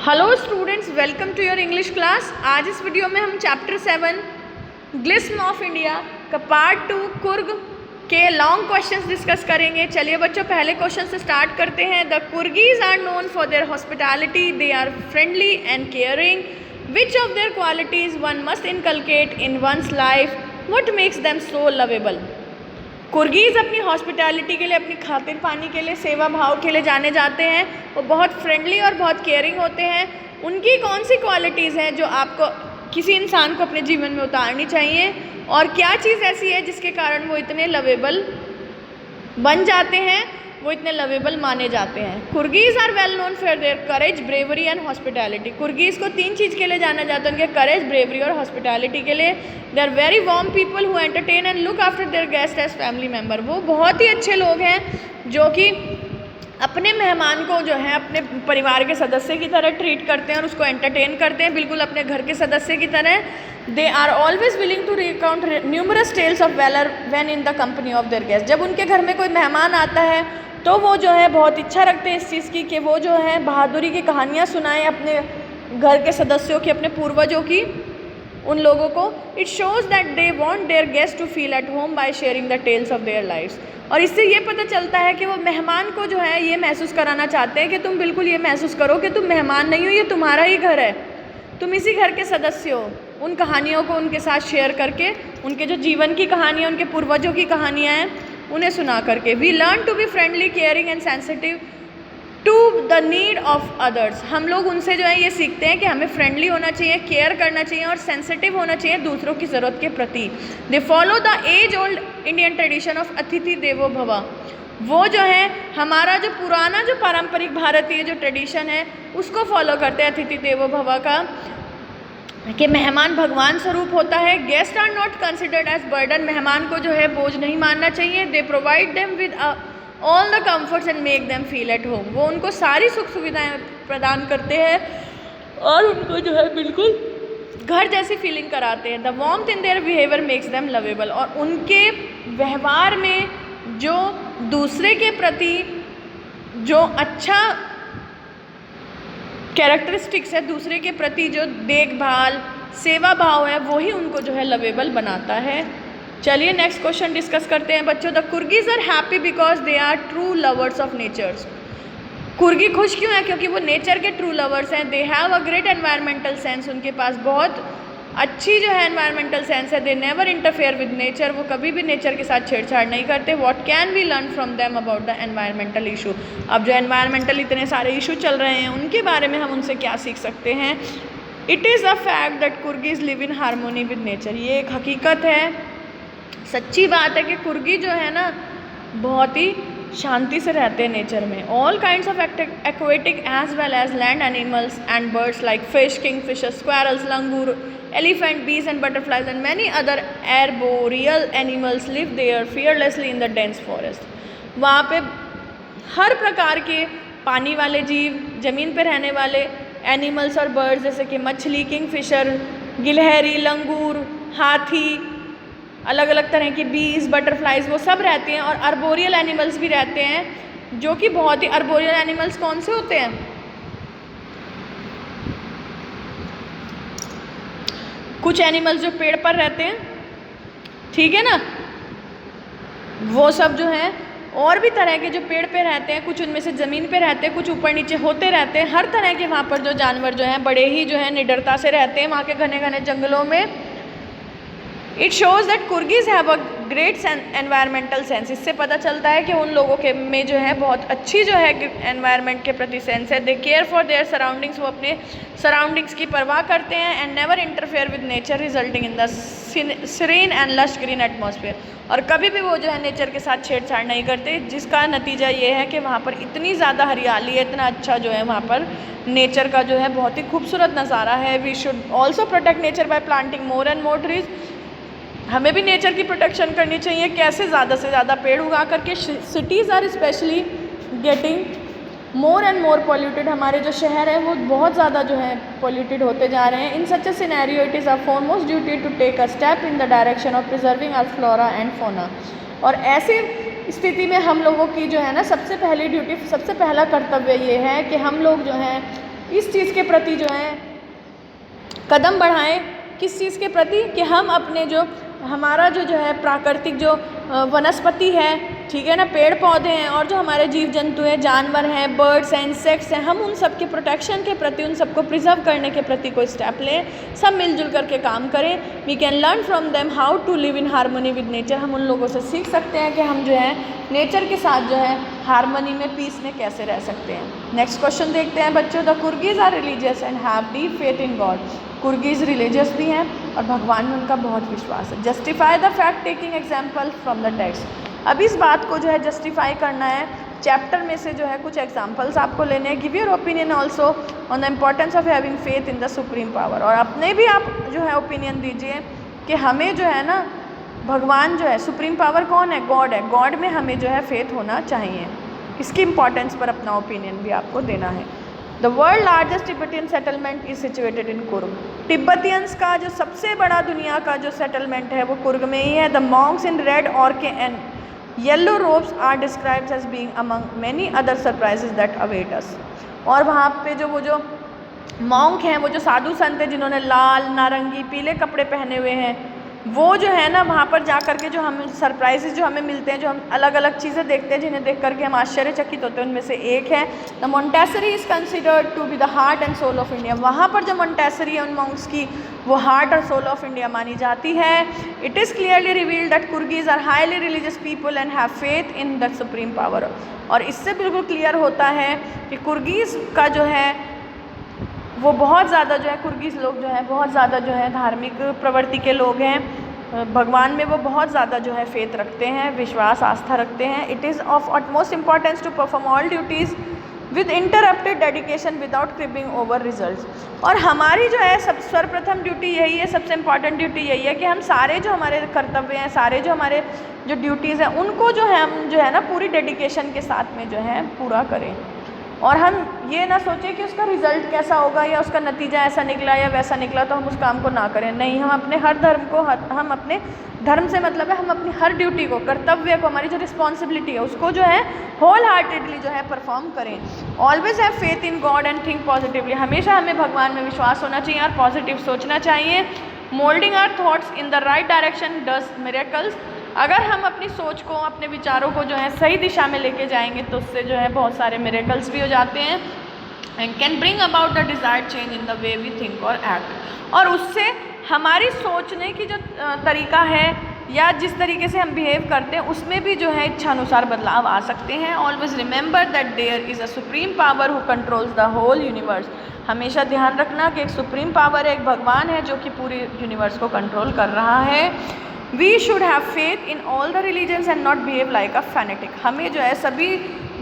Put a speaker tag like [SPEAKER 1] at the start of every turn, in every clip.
[SPEAKER 1] Hello students, welcome to your English class. आज इस video में हम चैप्टर 7 ग्लिस्म ऑफ इंडिया का पार्ट 2 कुर्ग के लॉन्ग क्वेश्चंस डिस्कस करेंगे। चलिए बच्चों, पहले क्वेश्चन से स्टार्ट करते हैं। The Coorgis are known for their hospitality, they are friendly and caring. Which of their qualities one must inculcate in one's life? What makes them so lovable? Coorgis अपनी hospitality के लिए, अपनी खातिर पानी के लिए, सेवा भाव के लिए जाने जाते हैं। वो बहुत फ्रेंडली और बहुत केयरिंग होते हैं। उनकी कौन सी क्वालिटीज़ हैं जो आपको किसी इंसान को अपने जीवन में उतारनी चाहिए, और क्या चीज़ ऐसी है जिसके कारण वो इतने लवेबल बन जाते हैं, वो इतने लवेबल माने जाते हैं? Coorgis are well known for their courage, bravery and hospitality. Coorgis को 3 चीज़ के लिए जाना जाता है, उनके करेज, ब्रेवरी और हॉस्पिटैलिटी के लिए। They are very warm people who entertain and look after their guest as family member. वो बहुत ही अच्छे लोग हैं जो कि अपने मेहमान को जो है अपने परिवार के सदस्य की तरह ट्रीट करते हैं और उसको एंटरटेन करते हैं, बिल्कुल अपने घर के सदस्य की तरह। They are always willing to recount numerous tales of valour when in the company of their guest. जब उनके घर में कोई मेहमान आता है तो वो जो है बहुत इच्छा रखते हैं इस चीज़ की कि वो जो है बहादुरी की कहानियाँ सुनाएं अपने घर के सदस्यों की, अपने पूर्वजों की, उन लोगों को। It shows that they want their guest to feel at home by sharing the tales of their lifes. और इससे ये पता चलता है कि वो मेहमान को जो है ये महसूस कराना चाहते हैं कि तुम बिल्कुल ये महसूस करो कि तुम मेहमान नहीं हो, ये तुम्हारा ही घर है, तुम इसी घर के सदस्य हो। उन कहानियों को उनके साथ शेयर करके, उनके जो जीवन की कहानियाँ, उनके पूर्वजों की कहानियाँ हैं, उन्हें सुना करके। We learn to be friendly, caring and sensitive to the need of others. हम लोग उनसे जो है ये सीखते हैं कि हमें फ्रेंडली होना चाहिए, केयर करना चाहिए और सेंसिटिव होना चाहिए दूसरों की ज़रूरत के प्रति। They follow the age old Indian tradition of अतिथि देवो भव। वो जो है हमारा जो पुराना जो पारंपरिक भारतीय जो ट्रेडिशन है उसको फॉलो करते हैं, अतिथि देवो भव का, कि मेहमान भगवान स्वरूप होता है। Guest are not considered as burden. मेहमान को जो है बोझ नहीं मानना चाहिए। They provide them with all the comforts and make them feel at home. वो उनको सारी सुख सुविधाएं प्रदान करते हैं और उनको जो है बिल्कुल घर जैसी फीलिंग कराते हैं। The warmth in their behaviour makes them lovable. और उनके व्यवहार में जो दूसरे के प्रति जो अच्छा कैरेक्टरिस्टिक्स है, दूसरे के प्रति जो देखभाल, सेवा भाव है, वही उनको जो है लवेबल बनाता है। चलिए नेक्स्ट क्वेश्चन डिस्कस करते हैं बच्चों। The Coorgis are happy because they are true lovers of natures. Coorgi खुश क्यों है? क्योंकि वो नेचर के ट्रू लवर्स हैं। They have a great environmental sense. उनके पास बहुत अच्छी जो है एनवायरमेंटल सेंस है। They never interfere with nature. वो कभी भी नेचर के साथ छेड़छाड़ नहीं करते। What can we learn from them about the environmental issue? अब जो एनवायरमेंटल इतने सारे इशू चल रहे हैं उनके बारे में हम उनसे क्या सीख सकते हैं? It is a fact that Coorgis live in harmony with nature. ये एक हकीकत है, सच्ची बात है कि कुर्गी जो है ना बहुत ही शांति से रहते हैं नेचर में। All kinds of aquatic as well as land animals and birds like fish, king fishers, squirrels, langur, elephant, bees and butterflies and many other arboreal animals live there fearlessly in the dense forest. वहाँ पे हर प्रकार के पानी वाले जीव, ज़मीन पे रहने वाले एनिमल्स और बर्ड्स जैसे कि मछली, किंगफिशर, गिलहरी, लंगूर, हाथी, अलग अलग तरह की बीज, बटरफ्लाइज, वो सब रहते हैं। और अर्बोरियल एनिमल्स भी रहते हैं जो कि बहुत ही, अर्बोरियल एनिमल्स कौन से होते हैं? कुछ एनिमल्स जो पेड़ पर रहते हैं, ठीक है ना, वो सब जो हैं, और भी तरह के जो पेड़ पे रहते हैं, कुछ उनमें से ज़मीन पे रहते हैं, कुछ ऊपर नीचे होते रहते हैं। हर तरह के वहाँ पर जो जानवर जो हैं बड़े ही जो है निडरता से रहते हैं वहाँ के घने घने जंगलों में। It shows that Coorgis have a great environmental sense. इससे पता चलता है कि उन लोगों के में जो है बहुत अच्छी जो है एनवायरनमेंट के प्रति सेंस है। They care for their surroundings. वो अपने सराउंडिंग्स की परवाह करते हैं। And never interfere with nature resulting in the serene and lush green atmosphere. और कभी भी वो जो है नेचर के साथ छेड़छाड़ नहीं करते, जिसका नतीजा ये है कि वहाँ पर इतनी ज़्यादा हरियाली है, इतना अच्छा जो है वहाँ पर नेचर का जो है बहुत ही खूबसूरत नज़ारा है। We should also protect nature by planting more and more trees. हमें भी नेचर की प्रोटेक्शन करनी चाहिए। कैसे? ज़्यादा से ज़्यादा पेड़ उगा करके। Cities are specially getting more and more polluted. हमारे जो शहर हैं वो बहुत ज़्यादा जो है पॉल्यूटेड होते जा रहे हैं। In such a scenario it is our foremost duty to take a step in the direction of preserving our flora and fauna. और ऐसी स्थिति में हम लोगों की जो है ना सबसे पहली ड्यूटी, सबसे पहला कर्तव्य ये है कि हम लोग जो हैं इस चीज़ के प्रति जो है कदम बढ़ाएं। किस चीज़ के प्रति? कि हम अपने जो हमारा जो है प्राकृतिक जो वनस्पति है, ठीक है ना, पेड़ पौधे हैं और जो हमारे जीव जंतु हैं, जानवर हैं, बर्ड्स हैं, इंसेक्ट्स हैं, हम उन सब के प्रोटेक्शन के प्रति, उन सबको प्रिजर्व करने के प्रति कोई स्टेप लें, सब मिलजुल करके काम करें। We can learn from them how to live in harmony with nature. हम उन लोगों से सीख सकते हैं कि हम जो है नेचर के साथ जो है हारमोनी में, पीस में कैसे रह सकते हैं। नेक्स्ट क्वेश्चन देखते हैं बच्चों। The Coorgis are religious and have deep faith in God. Coorgis religious भी हैं और भगवान में उनका बहुत विश्वास है। Justify the fact taking example from the text. अब इस बात को जो है जस्टिफाई करना है, चैप्टर में से जो है कुछ एग्जाम्पल्स आपको लेने हैं। Give your opinion also on the importance of having faith in the supreme power. और अपने भी आप जो है ओपिनियन दीजिए कि हमें जो है ना भगवान जो है, सुप्रीम पावर कौन है? गॉड है। गॉड में हमें जो है फेथ होना चाहिए। इसकी इम्पोर्टेंस पर अपना ओपिनियन भी आपको देना है। The world largest Tibetan settlement is situated in Coorg. तिब्बतियंस का जो सबसे बड़ा दुनिया का जो सेटलमेंट है वो कुर्ग में ही है। द मॉन्क्स इन रेड ऑर्के and yellow robes are described as being among many other surprises that await us. और वहाँ पे जो वो जो मॉन्क हैं, वो जो साधु संत हैं जिन्होंने लाल, नारंगी, पीले कपड़े पहने हुए हैं, वो जो है ना वहाँ पर जा कर के जो हमें सरप्राइजेज जो हमें मिलते हैं, जो हम अलग अलग चीज़ें देखते हैं जिन्हें देख करके हम आश्चर्यचकित होते हैं, उनमें से एक है the Montessori is considered to be the heart and soul of India. वहाँ पर जो मोंटेसरी है उन मॉन्क्स की, वो हार्ट और सोल ऑफ इंडिया मानी जाती है। It is clearly revealed that Coorgis are highly religious people and have faith in the supreme power. और इससे बिल्कुल क्लियर होता है कि कुर्गीज का जो है वो बहुत ज़्यादा जो है, कुर्गीज लोग जो है बहुत ज़्यादा जो है धार्मिक प्रवृत्ति के लोग हैं। भगवान में वो बहुत ज़्यादा जो है फेथ रखते हैं, विश्वास, आस्था रखते हैं। It is of utmost importance to perform all duties with interrupted dedication without creeping over results. और हमारी जो है सब सर्वप्रथम ड्यूटी यही है, सबसे इम्पॉर्टेंट ड्यूटी यही है कि हम सारे जो हमारे कर्तव्य हैं, सारे जो हमारे जो ड्यूटीज़ हैं, उनको जो है हम जो है ना पूरी डेडिकेशन के साथ में जो है पूरा करें। और हम ये ना सोचें कि उसका रिज़ल्ट कैसा होगा या उसका नतीजा ऐसा निकला या वैसा निकला तो हम उस काम को ना करें। नहीं, हम अपने हर धर्म को, हम अपने धर्म से मतलब है हम अपनी हर ड्यूटी को, कर्तव्य को, हमारी जो रिस्पॉन्सिबिलिटी है उसको जो है होल हार्टेडली जो है परफॉर्म करें। Always have faith in God and think positively. हमेशा हमें भगवान में विश्वास होना चाहिए और पॉजिटिव सोचना चाहिए। Moulding our thoughts in the right direction does miracles. अगर हम अपनी सोच को, अपने विचारों को जो है सही दिशा में लेके जाएंगे तो उससे जो है बहुत सारे मिरेकल्स भी हो जाते हैं and can bring about the desired change in the way we think और एक्ट। और उससे हमारी सोचने की जो तरीका है या जिस तरीके से हम बिहेव करते हैं उसमें भी जो है इच्छा अनुसार बदलाव आ सकते हैं। Always remember that there is a supreme power who controls the whole universe. हमेशा ध्यान रखना कि एक सुप्रीम पावर है, एक भगवान है जो कि पूरे यूनिवर्स को कंट्रोल कर रहा है। We should have faith in all the religions and not behave like a fanatic. हमें जो है सभी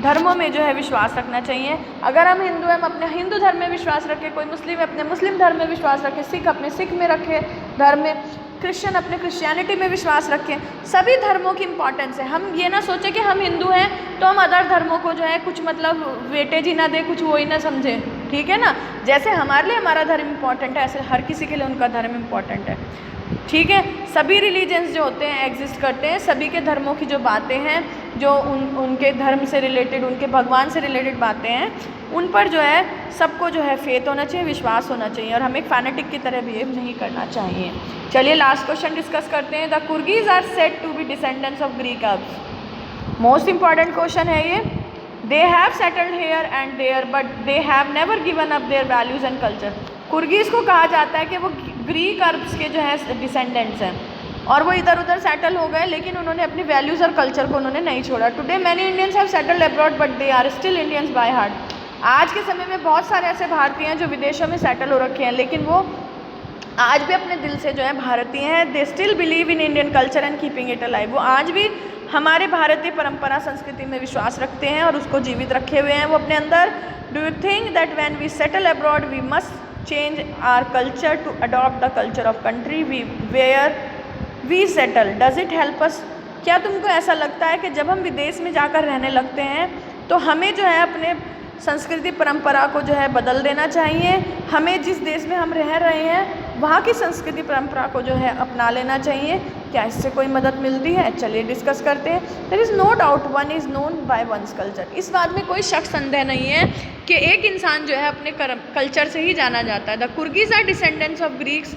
[SPEAKER 1] धर्मों में जो है विश्वास रखना चाहिए। अगर हम हिंदू हैं, हम अपने हिंदू धर्म में विश्वास रखें, कोई मुस्लिम है अपने मुस्लिम धर्म में विश्वास रखें, सिख अपने सिख में रखे धर्म में, क्रिश्चियन अपने क्रिश्चियनिटी में विश्वास रखें। सभी धर्मों की इंपॉर्टेंस है। हम ये ना सोचें कि हम हिंदू हैं तो हम अदर धर्मों को जो है कुछ मतलब वेटेज ही ना दें, कुछ वो ही ना समझें, ठीक है ना। जैसे हमारे लिए हमारा धर्म इंपॉर्टेंट है, ऐसे हर किसी के लिए उनका धर्म इंपॉर्टेंट है, ठीक है। सभी रिलीजन्स जो होते हैं एग्जिस्ट करते हैं, सभी के धर्मों की जो बातें हैं, जो उनके धर्म से रिलेटेड, उनके भगवान से रिलेटेड बातें हैं, उन पर जो है सबको जो है फेथ होना चाहिए, विश्वास होना चाहिए और हमें एक फैनेटिक की तरह बिहेव नहीं करना चाहिए। चलिए लास्ट क्वेश्चन डिस्कस करते हैं। The Coorgis are said to be descendants of Greek Arabs. Most important question है ये। They have settled here and there but they have never given up their values and culture. Coorgis को कहा जाता है कि वो ग्रीक अरब्स के जो है डिसेंडेंट्स हैं और वो इधर उधर सेटल हो गए, लेकिन उन्होंने अपनी वैल्यूज़ और कल्चर को उन्होंने नहीं छोड़ा। Today many Indians have settled abroad but they are still Indians by heart. आज के समय में बहुत सारे ऐसे भारतीय हैं जो विदेशों में सेटल हो रखे हैं, लेकिन वो आज भी अपने दिल से जो है भारतीय हैं। They still believe in Indian culture and keeping it alive. वो आज भी हमारे भारतीय परंपरा संस्कृति में विश्वास रखते हैं और उसको जीवित रखे हुए हैं वो अपने अंदर। Do you think that when we settle abroad we must change our culture to adopt the culture of country where we settle? Does it help us? क्या तुमको ऐसा लगता है कि जब हम विदेश में जाकर रहने लगते हैं तो हमें जो है अपने संस्कृति परंपरा को जो है बदल देना चाहिए? हमें जिस देश में हम रह रहे हैं वहाँ की संस्कृति परंपरा को जो है अपना लेना चाहिए। क्या इससे कोई मदद मिलती है? चलिए डिस्कस करते हैं। There is no doubt one is known by one's culture. इस बात में कोई शक संदेह नहीं है कि एक इंसान जो है अपने कल्चर से ही जाना जाता है। The Coorgis are descendants of Greeks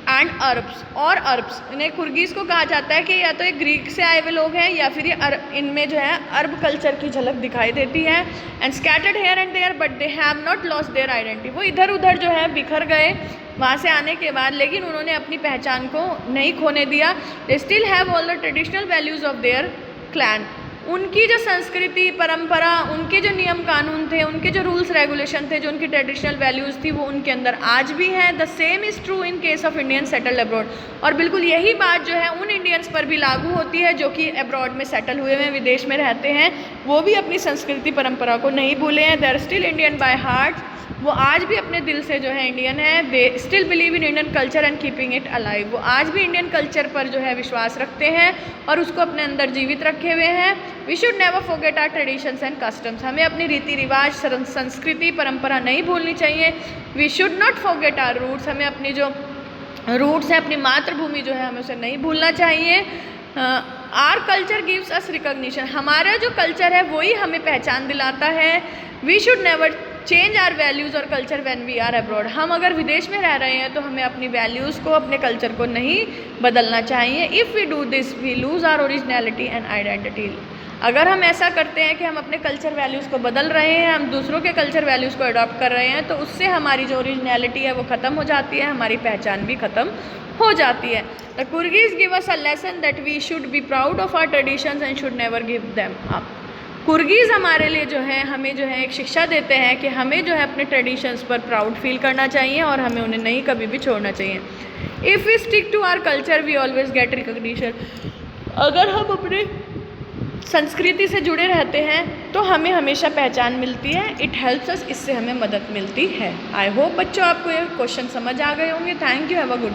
[SPEAKER 1] and Arabs, और अरब्स, इन्हें कुर्गीज़ को कहा जाता है कि या तो ये ग्रीक से आए हुए लोग हैं या फिर ये इनमें जो है अरब कल्चर की झलक दिखाई देती है। And scattered here and there but they have not lost their identity. वो इधर उधर जो है बिखर गए वहाँ से आने के बाद, लेकिन उन्होंने अपनी पहचान को नहीं खोने दिया। They still have all the traditional values of their clan. उनकी जो संस्कृति परंपरा, उनके जो नियम कानून थे, उनके जो रूल्स रेगुलेशन थे, जो उनकी ट्रेडिशनल वैल्यूज़ थी, वो उनके अंदर आज भी हैं। The same is true in case of Indian settled abroad. और बिल्कुल यही बात जो है उन इंडियंस पर भी लागू होती है जो कि अब्रॉड में सेटल हुए हैं, विदेश में रहते हैं। वो भी अपनी संस्कृति परंपरा को नहीं भूले हैं। They are still Indian by heart. वो आज भी अपने दिल से जो है इंडियन है। They still believe in Indian culture and keeping it alive. वो आज भी इंडियन कल्चर पर जो है विश्वास रखते हैं और उसको अपने अंदर जीवित रखे हुए हैं। We should never forget our traditions and customs. हमें अपनी रीति रिवाज, संस्कृति परंपरा नहीं भूलनी चाहिए। We should not forget our roots. हमें अपनी जो रूट्स है, अपनी मातृभूमि जो है, हमें उसे नहीं भूलना चाहिए। Our culture gives us recognition. हमारा जो कल्चर है वही हमें पहचान दिलाता है। We should never change our values और culture when we are abroad. हम अगर विदेश में रह रहे हैं तो हमें अपनी वैल्यूज़ को, अपने कल्चर को नहीं बदलना चाहिए। If we do this we lose our originality and identity. अगर हम ऐसा करते हैं कि हम अपने कल्चर वैल्यूज़ को बदल रहे हैं, हम दूसरों के कल्चर वैल्यूज़ को अडॉप्ट कर रहे हैं, तो उससे हमारी जो ओरिजिनलिटी है वो ख़त्म हो जाती है, हमारी पहचान भी ख़त्म हो जाती है। The Coorgis give us a lesson that we should be proud of our traditions and should never give them up. Coorgis हमारे लिए जो है, हमें जो है एक शिक्षा देते हैं कि हमें जो है अपने ट्रेडिशंस पर प्राउड फील करना चाहिए और हमें उन्हें नहीं कभी भी छोड़ना चाहिए। If we stick to our culture we always get recognition. अगर हम अपने संस्कृति से जुड़े रहते हैं तो हमें हमेशा पहचान मिलती है। इट हेल्प्स अस, इससे हमें मदद मिलती है। आई होप बच्चों आपको ये क्वेश्चन समझ आ गए होंगे। Thank you, have a good